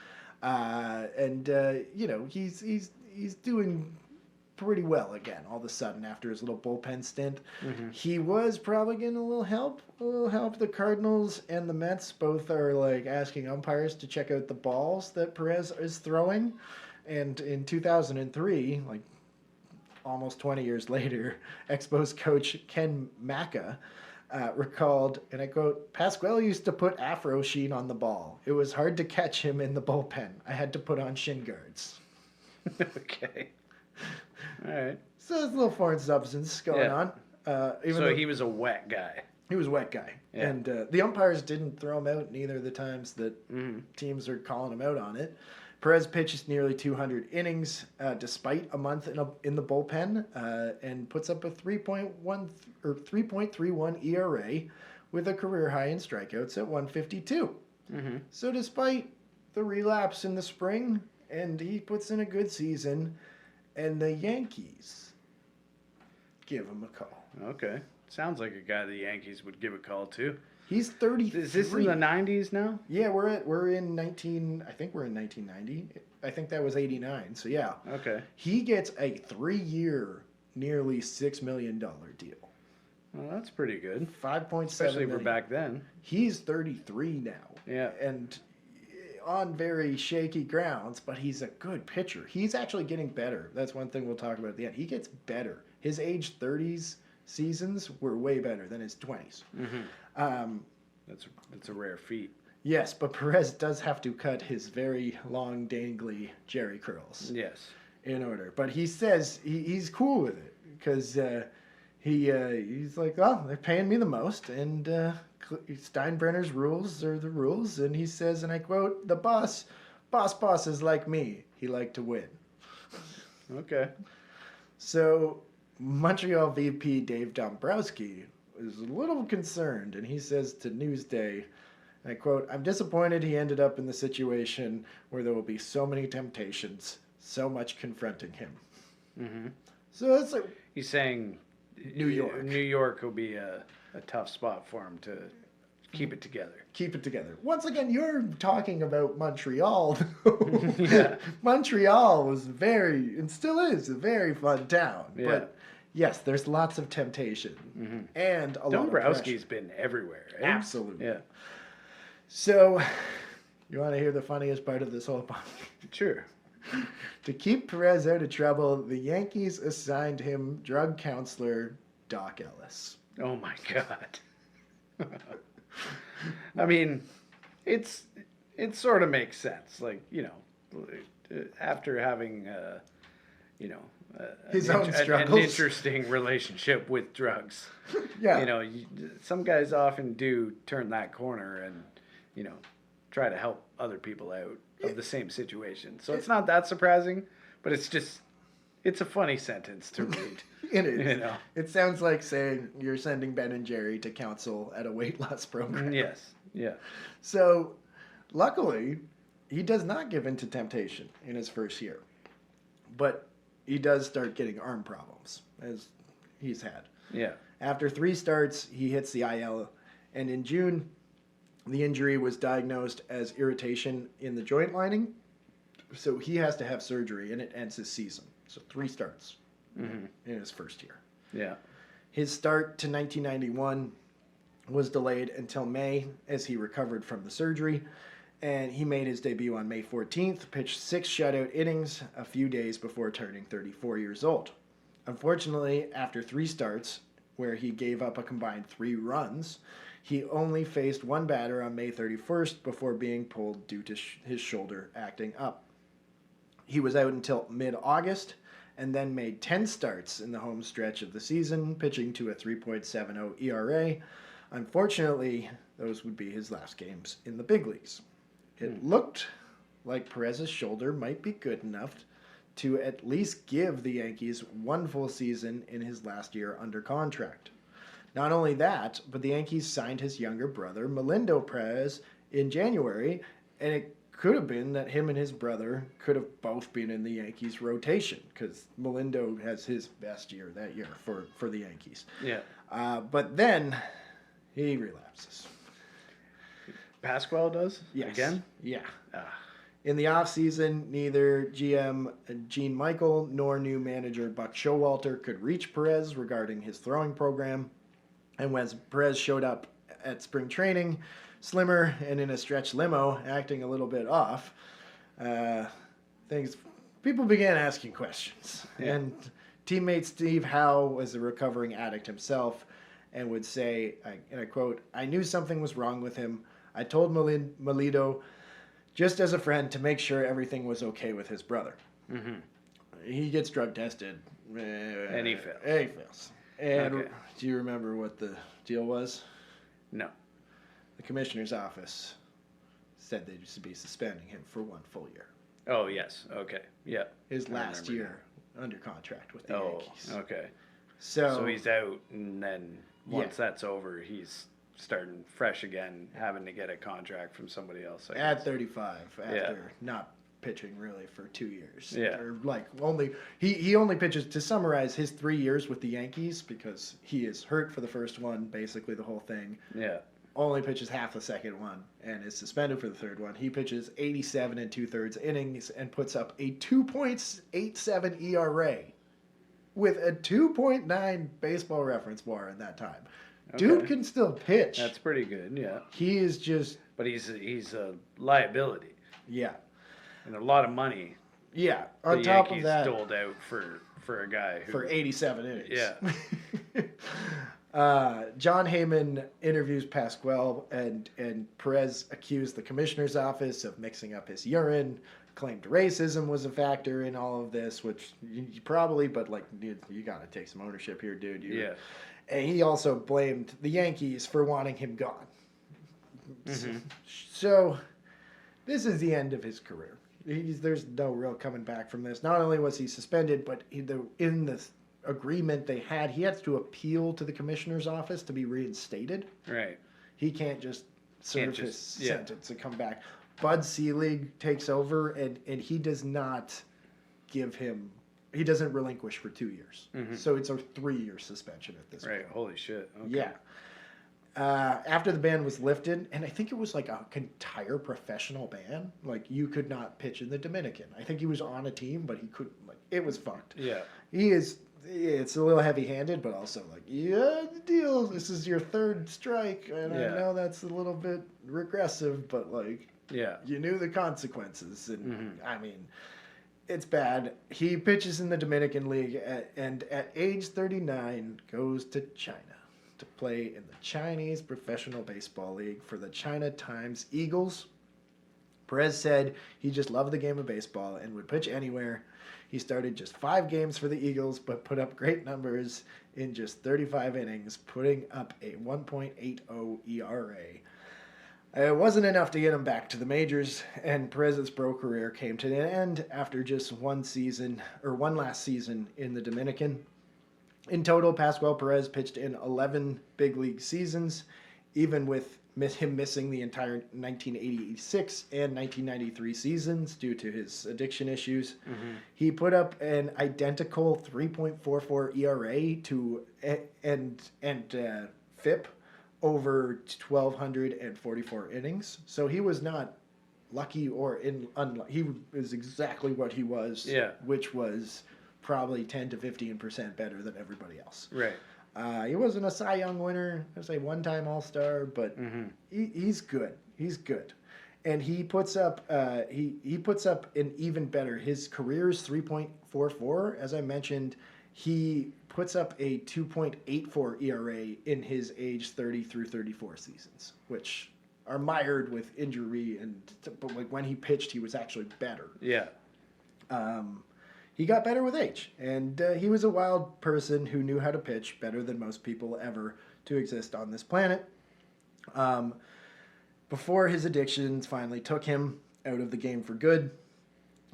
You know, he's doing pretty well again all of a sudden after his little bullpen stint. He was probably getting a little help. The Cardinals and the Mets both are like asking umpires to check out the balls that Perez is throwing. And in 2003, like almost 20 years later, Expos coach Ken Maka recalled, and I quote, "Pascual used to put Afro Sheen on the ball. It was hard to catch him in the bullpen. I had to put on shin guards." Okay. All right. So there's a little foreign substance going on. He was a wet guy. He was a wet guy. Yeah. And the umpires didn't throw him out in either of the times that teams are calling him out on it. Perez pitches nearly 200 innings despite a month in the bullpen and puts up a 3.31 ERA with a career high in strikeouts at 152. So despite the relapse in the spring, and he puts in a good season, and the Yankees give him a call. Okay. Sounds like a guy the Yankees would give a call to. He's 33. Is this in the 90s now? Yeah, we're in 1990. I think that was 89. So yeah. Okay. He gets a 3-year, nearly $6 million deal. Well, that's pretty good. 5.7 especially million. for back then. He's 33 now. Yeah. And on very shaky grounds, but he's a good pitcher. He's actually getting better. That's one thing we'll talk about at the end. He gets better. His age 30s seasons were way better than his 20s. That's a rare feat. Yes, but Perez does have to cut his very long, dangly Jerry curls. Yes. In order. But he says he's cool with it because he's like, well, they're paying me the most, and Steinbrenner's rules are the rules. And he says, and I quote, "The boss is like me. He liked to win." Okay. So Montreal VP Dave Dombrowski is a little concerned, and he says to Newsday, I quote, "I'm disappointed he ended up in the situation where there will be so many temptations, so much confronting him." Mm-hmm. So that's like He's saying New York. New York will be a tough spot for him to keep it together. Keep it together. Once again, you're talking about Montreal. Yeah. Montreal was very, and still is, a very fun town. Yeah. But yes, there's lots of temptation and a lot of Dombrowski's pressure. been everywhere. Eh? Absolutely. Yeah. So, you want to hear the funniest part of this whole podcast? Sure. To keep Perez out of trouble, the Yankees assigned him drug counselor Doc Ellis. Oh my God. I mean, it sort of makes sense. Like, after having His own an struggles. interesting relationship with drugs. Yeah. Some guys often do turn that corner and try to help other people out of the same situation. So it's not that surprising, but it's a funny sentence to read. It is. It sounds like saying you're sending Ben and Jerry to counsel at a weight loss program. Yes. Yeah. So, luckily, he does not give in to temptation in his first year. But he does start getting arm problems, as he's had. Yeah. After 3 starts, he hits the IL, and in June, the injury was diagnosed as irritation in the joint lining. So he has to have surgery, and it ends his season. So 3 starts in his first year. Yeah. His start to 1991 was delayed until May as he recovered from the surgery, and he made his debut on May 14th, pitched 6 shutout innings a few days before turning 34 years old. Unfortunately, after 3 starts, where he gave up a combined 3 runs, he only faced 1 batter on May 31st before being pulled due to his shoulder acting up. He was out until mid-August and then made 10 starts in the home stretch of the season, pitching to a 3.70 ERA. Unfortunately, those would be his last games in the big leagues. It looked like Perez's shoulder might be good enough to at least give the Yankees 1 full season in his last year under contract. Not only that, but the Yankees signed his younger brother, Melindo Perez, in January, and it could have been that him and his brother could have both been in the Yankees rotation, because Melindo has his best year that year for the Yankees. Yeah. But then he relapses. Pascual does? Yes. Again? Yeah. Ah. In the offseason, neither GM Gene Michael nor new manager Buck Showalter could reach Perez regarding his throwing program. And when Perez showed up at spring training, slimmer and in a stretch limo, acting a little bit off, people began asking questions. Yeah. And teammate Steve Howe was a recovering addict himself and would say, and I quote, "I knew something was wrong with him. I told Melito, just as a friend, to make sure everything was okay with his brother." Mm-hmm. He gets drug tested. And he fails. And he fails. And Okay. do you remember what the deal was? No. The commissioner's office said they should be suspending him for 1 full year. Oh, yes. Okay. Yeah. His I last remember year under contract with the Oh, Yankees. okay. So So he's out, and then once that's over, he's starting fresh again, having to get a contract from somebody else. I at guess. 35 after not pitching really for 2 years. Yeah. Or like he only pitches, to summarize, his 3 years with the Yankees, because he is hurt for the first one, basically the whole thing. Yeah. Only pitches half the second one and is suspended for the third one. He pitches 87 2/3 innings and puts up a 2.87 ERA with a 2.9 baseball reference WAR in that time. Dude Okay. can still pitch. That's pretty good. Yeah. He is just, But he's a liability yeah. and a lot of money. Yeah. The On top Yankees of that, doled out for a guy who. for 87 innings. Yeah. John Heyman interviews Pascual, and Perez accused the commissioner's office of mixing up his urine, claimed racism was a factor in all of this, which you probably, but like, you got to take some ownership here, dude. Yeah. And he also blamed the Yankees for wanting him gone. Mm-hmm. So, this is the end of his career. There's no real coming back from this. Not only was he suspended, but in the agreement they had, he has to appeal to the commissioner's office to be reinstated. Right. He can't just serve his yeah. sentence and come back. Bud Selig takes over, and he does not give him. He doesn't relinquish for 2 years. So it's a 3-year suspension at this point. Right. Holy shit. Okay. Yeah. After the ban was lifted, and I think it was like a entire professional ban. Like, you could not pitch in the Dominican. I think he was on a team, but he couldn't. Like, it was fucked. Yeah. He is. It's a little heavy-handed, but also like, yeah, the deal. This is your third strike, and I know that's a little bit regressive, but like, yeah, you knew the consequences, and I mean, it's bad. He pitches in the Dominican League, and at age 39 goes to China to play in the Chinese Professional Baseball League for the China Times Eagles. Perez said he just loved the game of baseball and would pitch anywhere. He started just 5 games for the Eagles, but put up great numbers in just 35 innings, putting up a 1.80 ERA. It wasn't enough to get him back to the majors, and Perez's pro career came to an end after just one last season in the Dominican. In total, Pascual Perez pitched in 11 big league seasons, even with him missing the entire 1986 and 1993 seasons due to his addiction issues. He put up an identical 3.44 ERA to and FIP over 1,244 innings. So he was not lucky or unlucky. He was exactly what he was, which was probably 10 to 15% better than everybody else. Right. He wasn't a Cy Young winner. I'd say one-time All-Star, but he's good. He's good, and he puts up he puts up an even better. His career's 3.44. As I mentioned, he puts up a 2.84 ERA in his age 30 through 34 seasons, which are mired with injury, but like when he pitched, he was actually better. Yeah. He got better with age, and he was a wild person who knew how to pitch better than most people ever to exist on this planet. Before his addictions finally took him out of the game for good,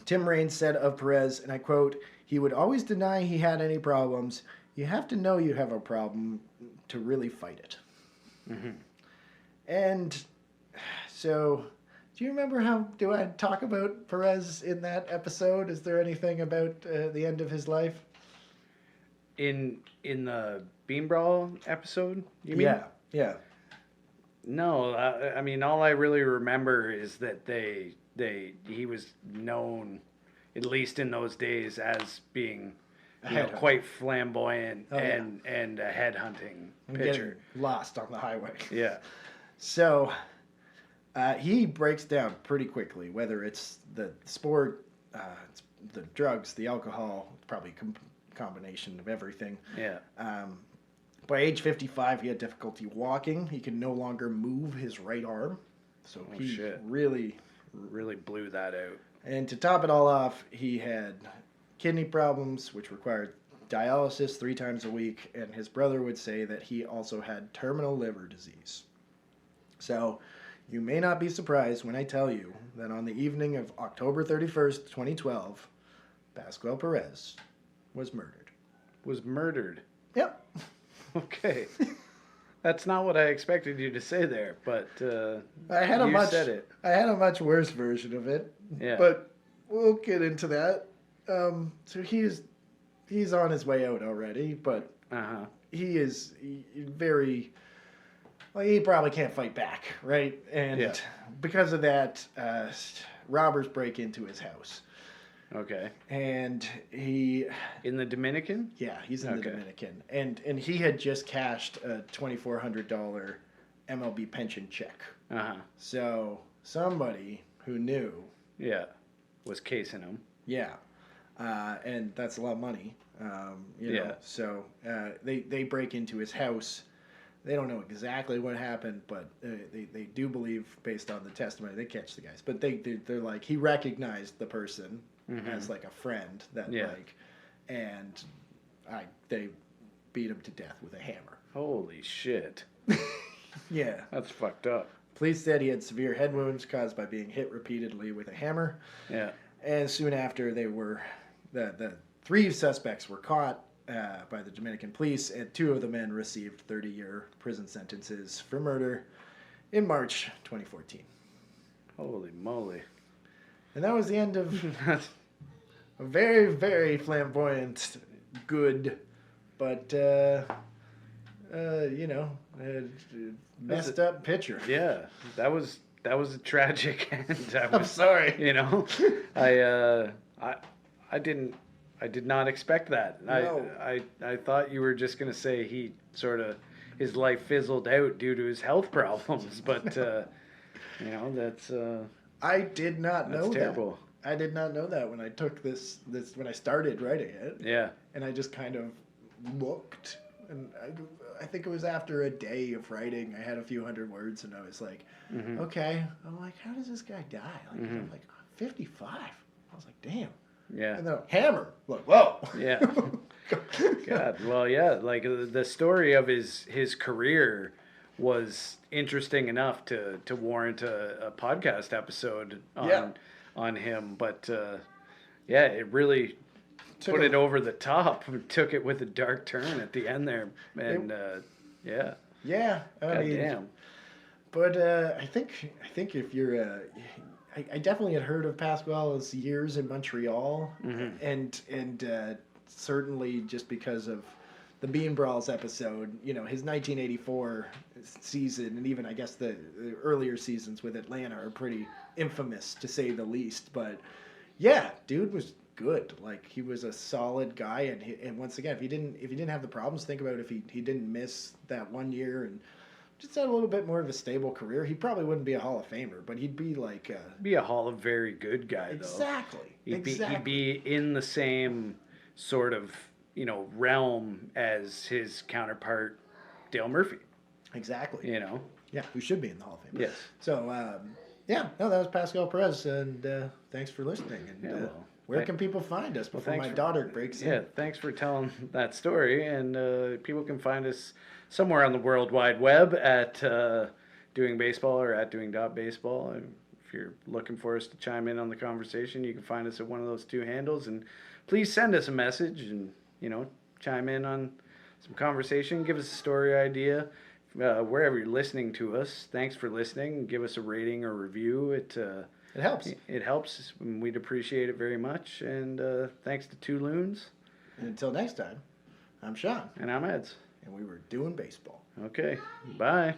Tim Raines said of Perez, and I quote, "He would always deny he had any problems. You have to know you have a problem to really fight it." And so, do you remember do I talk about Perez in that episode? Is there anything about the end of his life? In the Bean Brawl episode, you mean? Yeah. No, I mean, all I really remember is that he was known, at least in those days, as being quite flamboyant and a headhunting pitcher. Getting lost on the highway. Yeah. So he breaks down pretty quickly, whether it's the sport, it's the drugs, the alcohol, probably combination of everything. Yeah. By age 55, he had difficulty walking. He could no longer move his right arm. So he really blew that out. And to top it all off, he had kidney problems, which required dialysis 3 times a week. And his brother would say that he also had terminal liver disease. So you may not be surprised when I tell you that on the evening of October 31st, 2012, Pascual Perez was murdered. Was murdered? Yep. Okay. That's not what I expected you to say there, but said it. I had a much worse version of it. Yeah. But we'll get into that. So he's on his way out already, but he is very... Well, he probably can't fight back, right? And because of that, robbers break into his house. Okay. And he... In the Dominican? Yeah, he's in the Dominican. And he had just cashed a $2,400 MLB pension check. So somebody who knew... Yeah, was casing him. Yeah. And that's a lot of money. You know? So they break into his house. They don't know exactly what happened, but they do believe, based on the testimony, they catch the guys. But they're like, he recognized the person as like a friend that and they beat him to death with a hammer. Holy shit. Yeah. That's fucked up. Police said he had severe head wounds caused by being hit repeatedly with a hammer. Yeah. And soon after, the 3 suspects were caught, by the Dominican police, and 2 of the men received 30-year prison sentences for murder in March 2014. Holy moly. And that was the end of a very, very flamboyant, good, but, messed up picture. Yeah, that was a tragic end. I'm sorry. I did not expect that. No. I thought you were just gonna say his life fizzled out due to his health problems, but that's I did not know terrible. that. I did not know that when I took this when I started writing it. Yeah. And I just kind of looked, and I think it was after a day of writing, I had a few hundred words, and I was like, okay. I'm like, how does this guy die? Like, I'm like, 55. I was like, damn. Yeah. And then hammer. Like, whoa. Yeah. God. Well, yeah. Like the story of his career was interesting enough to warrant a podcast episode on him, but it really put it over the top. Took it with a dark turn at the end there, and yeah. Yeah. I mean, damn. But I think if you're I definitely had heard of Pascual's years in Montreal, and certainly just because of the Bean Brawls episode, his 1984 season, and even I guess the earlier seasons with Atlanta are pretty infamous to say the least. But yeah, dude was good. Like, he was a solid guy, and once again, if he didn't have the problems, think about if he didn't miss that 1 year and just had a little bit more of a stable career, he probably wouldn't be a Hall of Famer, but he'd be like be a Hall of Very Good guy, though. Exactly. He'd be in the same sort of realm as his counterpart Dale Murphy. Exactly. Yeah, who should be in the Hall of Fame. Yes. So that was Pascual Perez, and thanks for listening. And where can people find us before my daughter breaks in? Yeah, thanks for telling that story. And people can find us somewhere on the World Wide Web at Doing Baseball or at Doing.Baseball. If you're looking for us to chime in on the conversation, you can find us at one of those 2 handles. And please send us a message and, chime in on some conversation. Give us a story idea. Wherever you're listening to us, thanks for listening. Give us a rating or review. It helps. It helps. We'd appreciate it very much. And thanks to 2 Loons. And until next time, I'm Sean. And I'm Eds. And we were doing baseball. Okay. Bye.